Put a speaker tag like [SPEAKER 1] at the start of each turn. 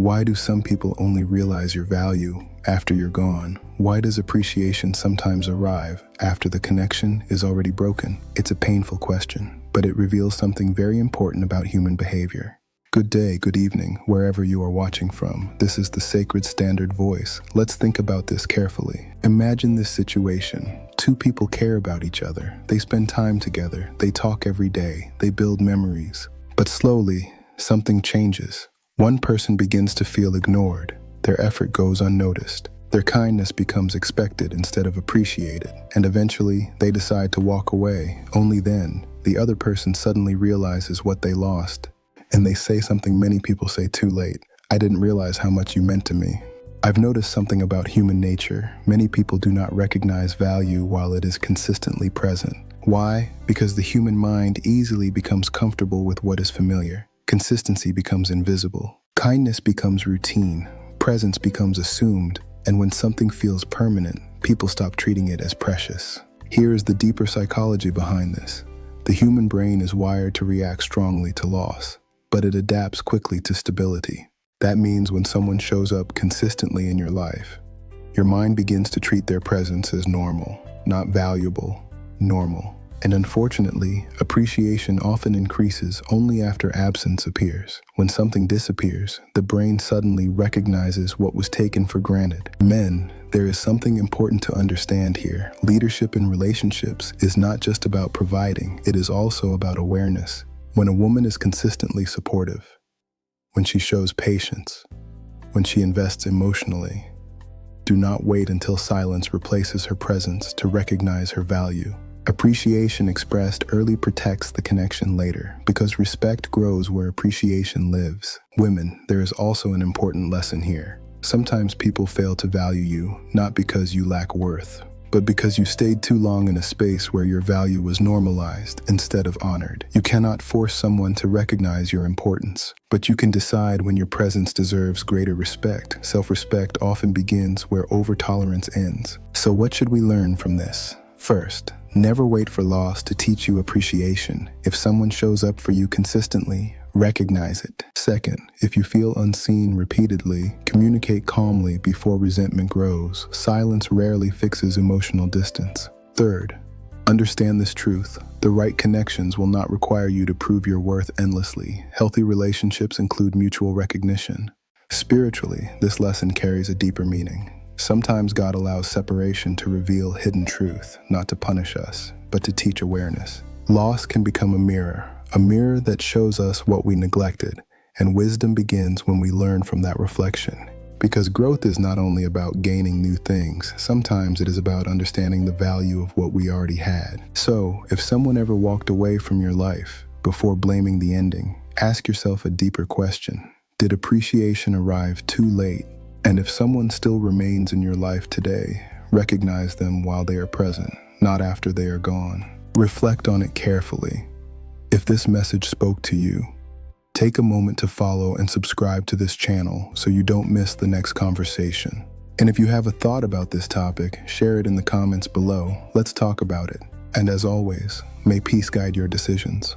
[SPEAKER 1] Why do some people only realize your value after you're gone? Why does appreciation sometimes arrive after the connection is already broken? It's a painful question, but it reveals something very important about human behavior. Good day, good evening, wherever you are watching from. This is the Sacred Standard Voice. Let's think about this carefully. Imagine this situation. Two people care about each other. They spend time together. They talk every day. They build memories. But slowly, something changes. One person begins to feel ignored. Their effort goes unnoticed. Their kindness becomes expected instead of appreciated. And eventually, they decide to walk away. Only then, the other person suddenly realizes what they lost. And they say something many people say too late. I didn't realize how much you meant to me. I've noticed something about human nature. Many people do not recognize value while it is consistently present. Why? Because the human mind easily becomes comfortable with what is familiar. Consistency becomes invisible. Kindness becomes routine. Presence becomes assumed. And when something feels permanent, people stop treating it as precious. Here is the deeper psychology behind this. The human brain is wired to react strongly to loss, but it adapts quickly to stability. That means when someone shows up consistently in your life, your mind begins to treat their presence as normal, not valuable, normal. And unfortunately, appreciation often increases only after absence appears. When something disappears, the brain suddenly recognizes what was taken for granted. Men, there is something important to understand here. Leadership in relationships is not just about providing, it is also about awareness. When a woman is consistently supportive, when she shows patience, when she invests emotionally, do not wait until silence replaces her presence to recognize her value. Appreciation expressed early protects the connection later, because respect grows where appreciation lives. Women, there is also an important lesson here. Sometimes people fail to value you, not because you lack worth, but because you stayed too long in a space where your value was normalized instead of honored. You cannot force someone to recognize your importance, but you can decide when your presence deserves greater respect. Self-respect often begins where over-tolerance ends. So what should we learn from this? First, never wait for loss to teach you appreciation. If someone shows up for you consistently, recognize it. Second, if you feel unseen repeatedly, communicate calmly before resentment grows. Silence rarely fixes emotional distance. Third, understand this truth. The right connections will not require you to prove your worth endlessly. Healthy relationships include mutual recognition. Spiritually, this lesson carries a deeper meaning. Sometimes God allows separation to reveal hidden truth, not to punish us, but to teach awareness. Loss can become a mirror that shows us what we neglected, and wisdom begins when we learn from that reflection. Because growth is not only about gaining new things, sometimes it is about understanding the value of what we already had. So, if someone ever walked away from your life, before blaming the ending, ask yourself a deeper question. Did appreciation arrive too late? And if someone still remains in your life today, recognize them while they are present, not after they are gone. Reflect on it carefully. If this message spoke to you, take a moment to follow and subscribe to this channel so you don't miss the next conversation. And if you have a thought about this topic, share it in the comments below. Let's talk about it. And as always, may peace guide your decisions.